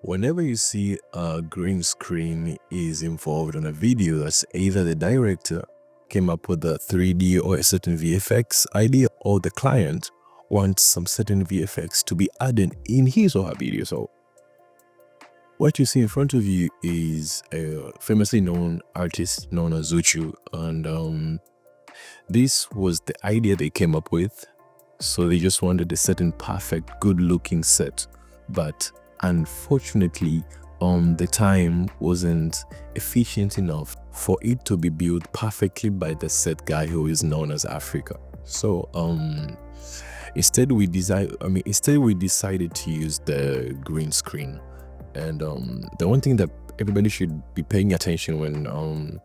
Whenever you see a green screen is involved in a video, that's either the director came up with a 3D or a certain VFX idea, or the client wants some certain VFX to be added in his or her video. So what you see in front of you is a famously known artist known as Zuchu, and this was the idea they came up with. So they just wanted a certain perfect, good-looking set, but unfortunately, the time wasn't efficient enough for it to be built perfectly by the set guy who is known as Africa. So instead we decided to use the green screen. And the one thing that everybody should be paying attention when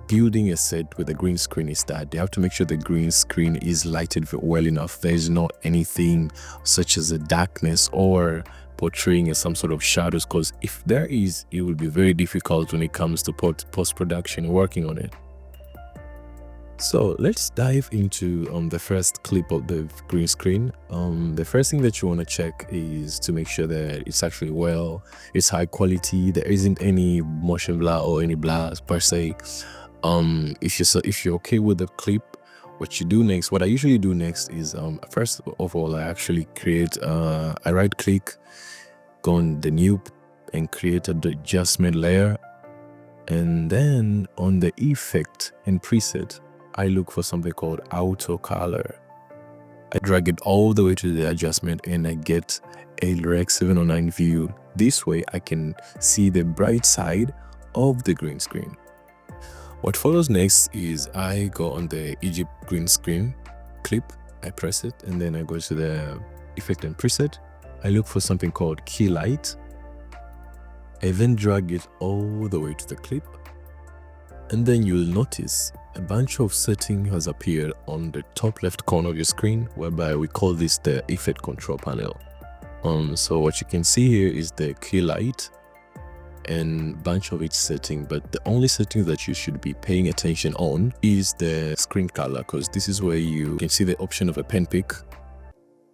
building a set with a green screen is that they have to make sure the green screen is lighted well enough. There's not anything such as a darkness or portraying some sort of shadows, because if there is, it will be very difficult when it comes to post-production working on it. So let's dive into the first clip of the green screen. The first thing that you want to check is to make sure that it's actually it's high quality, there isn't any motion blur or any blurs per se. If you're okay with the clip, what I usually do next is first of all, I actually create I right click, go on the new and create an adjustment layer, and then on the effect and preset, I look for something called auto color. I drag it all the way to the adjustment and I get a Rec 709 view. This way I can see the bright side of the green screen. What follows next is I go on the Egypt green screen clip, I press it, and then I go to the effect and preset. I look for something called Keylight. I then drag it all the way to the clip, and then you'll notice a bunch of settings has appeared on the top left corner of your screen, whereby we call this the effect control panel. So what you can see here is the Keylight and bunch of its setting, but the only setting that you should be paying attention on is the screen color, because this is where you can see the option of a pen pick.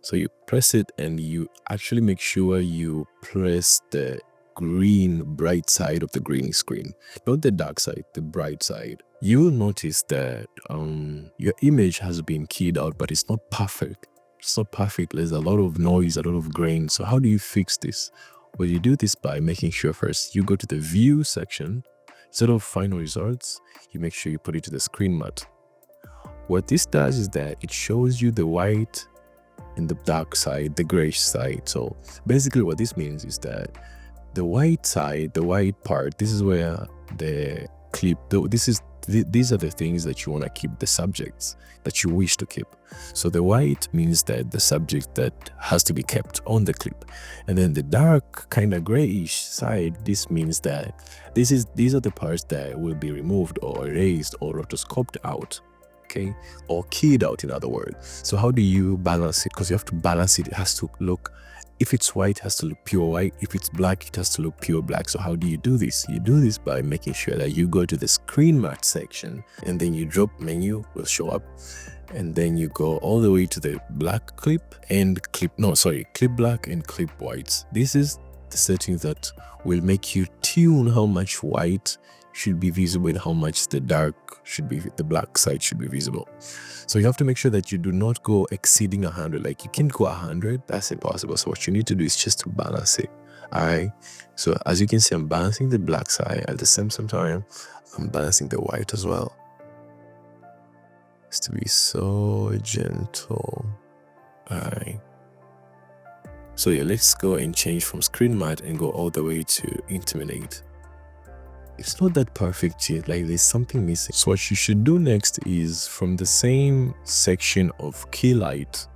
So you press it and you actually make sure you press the green bright side of the green screen, not the dark side, the bright side. You will notice that your image has been keyed out, but it's not perfect. It's not perfect. There's a lot of noise, a lot of grain. So how do you fix this? Well, you do this by making sure first you go to the view section. Instead of final results, you make sure you put it to the screen matte. What this does is that it shows you the white and the dark side, the grayish side. So basically what this means is that the white side, the white part, this is where the clip, these are the things that you want to keep, the subjects that you wish to keep. So the white means that the subject that has to be kept on the clip. And then the dark, kind of grayish side, this means that these are the parts that will be removed or erased or rotoscoped out. Okay, or keyed out, in other words. So how do you balance it? Because you have to balance it. It has to look, if it's white, it has to look pure white. If it's black, it has to look pure black. So how do you do this? You do this by making sure that you go to the screen matte section, and then you drop menu will show up, and then you go all the way to the black clip and clip black and clip whites. This is the settings that will make you tune how much white should be visible and how much the black side should be visible. So you have to make sure that you do not go exceeding 100. Like, you can't go 100, that's impossible. So what you need to do is just to balance it. All right, so as you can see, I'm balancing the black side at the same time I'm balancing the white as well. It's to be so gentle. All right, so yeah, let's go and change from screen matte and go all the way to Intimidate. It's not that perfect yet, like there's something missing. So what you should do next is, from the same section of Keylight,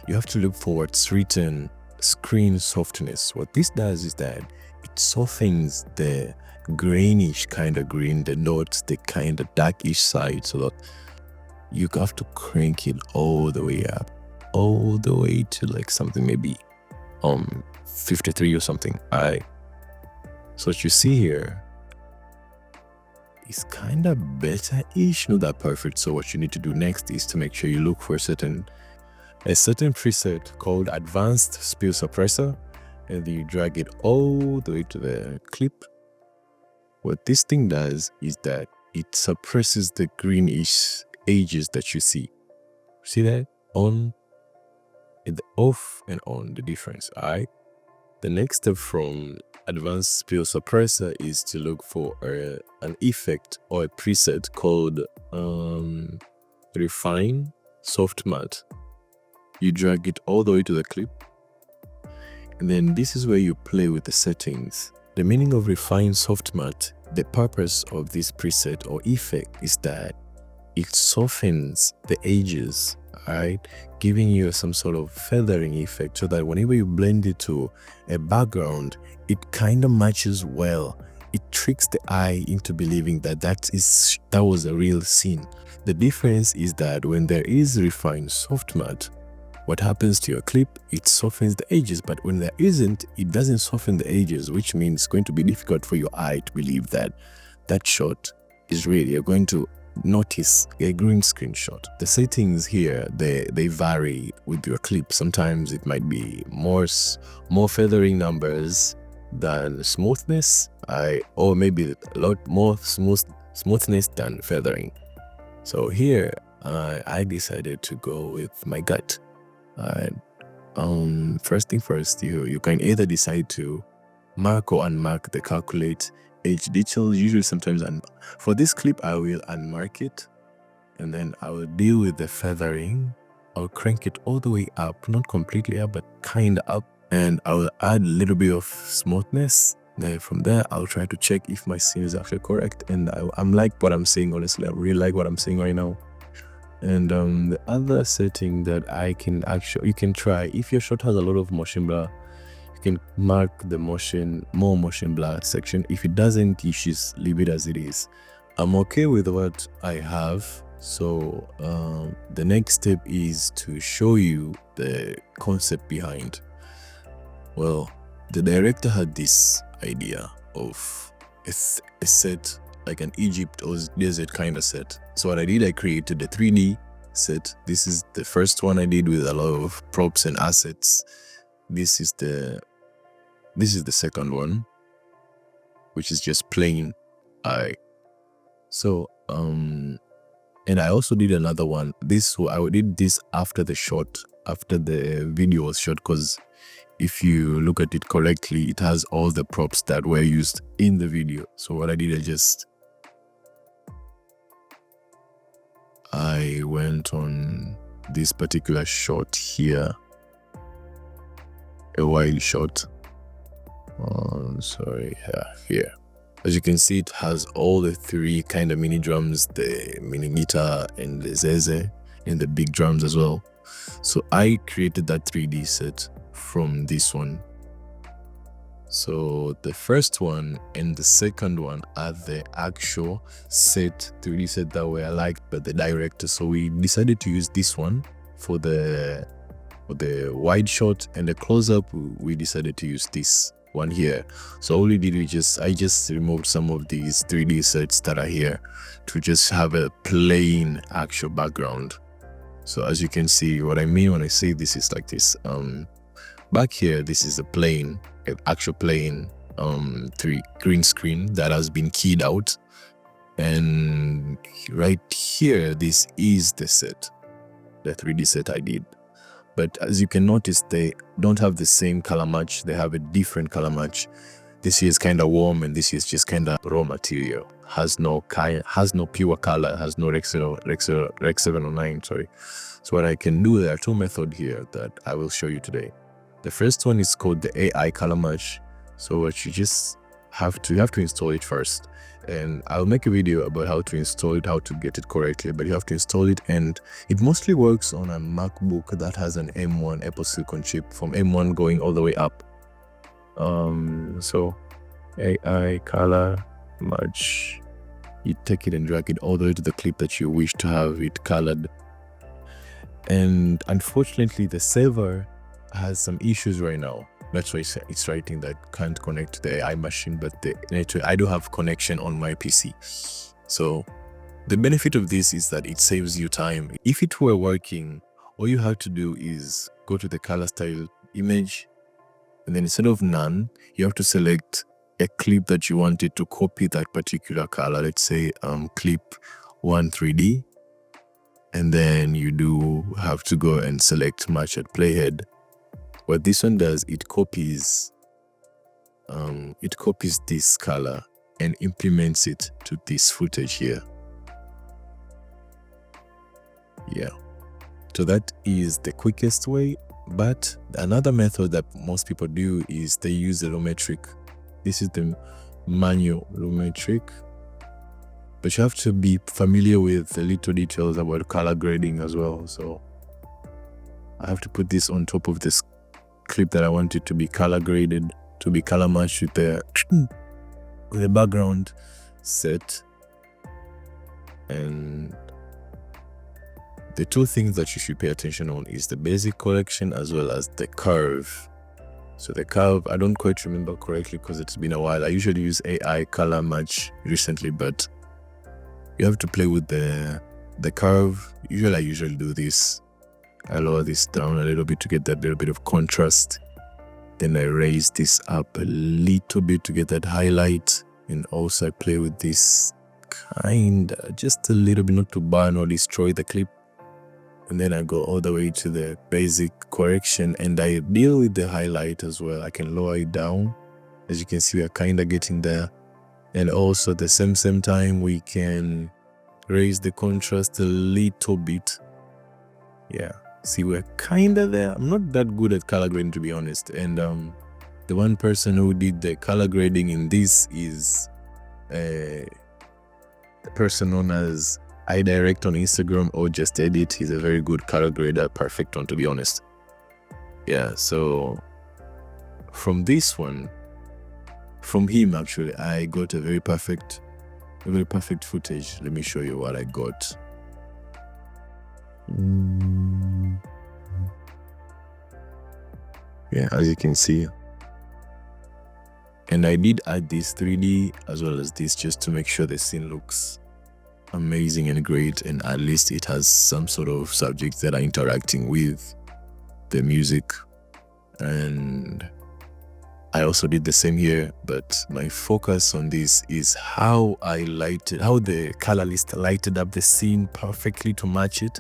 you have to look for what's written screen softness. What this does is that it softens the grainish kind of green, the notes, the kind of darkish side, so that you have to crank it all the way up, all the way to like something maybe 53 or something. Alright, so what you see here is kind of better-ish, not that perfect. So what you need to do next is to make sure you look for a certain preset called Advanced Spill Suppressor, and then you drag it all the way to the clip. What this thing does is that it suppresses the greenish edges that you see. See that? On and the off and on, the difference. Alright. The next step from advanced spill suppressor is to look for an effect or a preset called refine soft matte. You drag it all the way to the clip, and then this is where you play with the settings. The meaning of refine soft matte, the purpose of this preset or effect is that it softens the edges, right, giving you some sort of feathering effect, so that whenever you blend it to a background, it kind of matches well. It tricks the eye into believing that that was a real scene. The difference is that when there is refined soft matte, what happens to your clip, it softens the edges, but when there isn't, it doesn't soften the edges, which means it's going to be difficult for your eye to believe that that shot is real. You're going to notice a green screen shot. The settings here, they vary with your clip. Sometimes it might be more feathering numbers than smoothness, or maybe a lot more smoothness than feathering. So here I decided to go with my gut. First thing first, you can either decide to mark or unmark the calculate edge details. Usually sometimes, and for this clip I will unmark it, and then I will deal with the feathering. I'll crank it all the way up, not completely up, but kind of up, and I will add a little bit of smoothness. Then from there I'll try to check if my scene is actually correct, and I'm like what I'm saying. Honestly, I really like what I'm saying right now. And the other setting that you can try, if your shot has a lot of motion blur, you can mark the more motion blur section. If it doesn't, you just leave it as it is. I'm okay with what I have. So the next step is to show you the concept behind. Well, the director had this idea of a set, like an Egypt or desert kind of set. So what I did, I created a 3D set. This is the first one I did with a lot of props and assets. This is the second one, which is just plain. And I also did another one. I did this after the video was shot, because if you look at it correctly, it has all the props that were used in the video. So what I did, I went on this particular shot here, a wild shot. Here. As you can see, it has all the three kind of mini drums, the mini guitar and the zeze, and the big drums as well. So I created that 3D set from this one. So the first one and the second one are the actual 3D set that were liked by the director. So we decided to use this one for the wide shot, and the close-up we decided to use this one here. So all we did, I just removed some of these 3D sets that are here to just have a plain actual background. So as you can see, what I mean when I say this is like this. Back here, this is an actual plain green screen that has been keyed out, and right here, this is the 3D set I did. But as you can notice, they don't have the same color match. They have a different color match. This here is kind of warm, and this is just kind of raw material. Has no pure color. Has no Rec 709. Sorry. So what I can do, there are two methods here that I will show you today. The first one is called the AI color match. So what you just have to install it first, and I'll make a video about how to install it, how to get it correctly, but you have to install it, and it mostly works on a MacBook that has an M1 Apple Silicon chip, from M1 going all the way up. So AI color match, you take it and drag it all the way to the clip that you wish to have it colored. And unfortunately, the server has some issues right now. That's why it's writing that can't connect to the AI machine, but I do have connection on my PC. So the benefit of this is that it saves you time. If it were working, all you have to do is go to the color style image, And then instead of none, you have to select a clip that you wanted to copy that particular color. Let's say clip 1 3D. And then you do have to go and select match at playhead. What this one does, it copies this color and implements it to this footage here. Yeah, so that is the quickest way. But another method that most people do is they use the lumetric. This is the manual lumetric, but you have to be familiar with the little details about color grading as well. So I have to put this on top of this clip that I want it to be color graded, to be color matched with the background set. And the two things that you should pay attention on is the basic correction as well as the curve. So the curve, I don't quite remember correctly because it's been a while. I usually use AI color match recently, but you have to play with the curve. Usually I do this. I lower this down a little bit to get that little bit of contrast. Then I raise this up a little bit to get that highlight. And also I play with this just a little bit, not to burn or destroy the clip. And then I go all the way to the basic correction and I deal with the highlight as well. I can lower it down. As you can see, we are kind of getting there. And also at the same time, we can raise the contrast a little bit. Yeah, see, we're kind of there. I'm not that good at color grading, to be honest. And the one person who did the color grading in this is a person known as iDirect on Instagram, or Just Edit. He's a very good color grader, perfect one, to be honest. Yeah, so from this one, from him actually, I got a very perfect footage. Let me show you what I got. Yeah, as you can see. And I did add this 3D as well as this just to make sure the scene looks amazing and great, and at least it has some sort of subjects that are interacting with the music. And I also did the same here, but my focus on this is how the color list lighted up the scene perfectly to match it.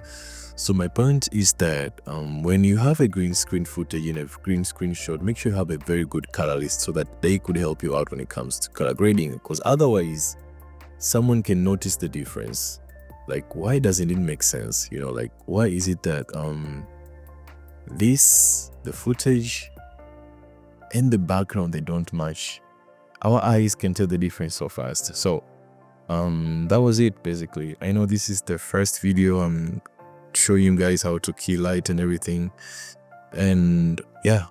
So my point is that when you have a green screen footage in a green screen shot, make sure you have a very good color list so that they could help you out when it comes to color grading, because otherwise someone can notice the difference. Like, why doesn't it make sense? You know, like, why is it that the footage and the background, they don't match? Our eyes can tell the difference so fast. So that was it basically. I know this is the first video I'm showing you guys how to Keylight and everything, and yeah,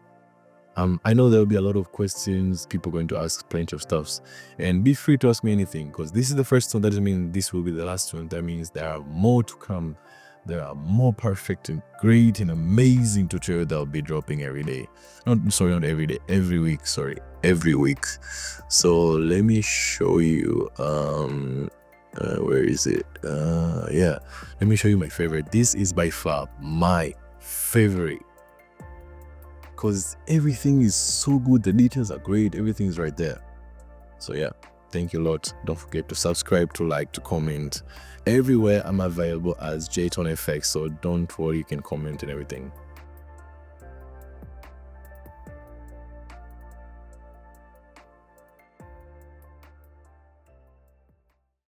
I know there will be a lot of questions, people going to ask plenty of stuffs, and be free to ask me anything, because this is the first one. That doesn't mean this will be the last one. That means there are more to come. There are more perfect and great and amazing tutorials that will be dropping every day. Not every day, every week, every week. So let me show you, where is it? Yeah, let me show you my favorite. This is by far my favorite, because everything is so good, the details are great, everything is right there. So yeah, thank you a lot. Don't forget to subscribe, to like, to comment. Everywhere I'm available as JaytoneFX, so don't worry, you can comment and everything.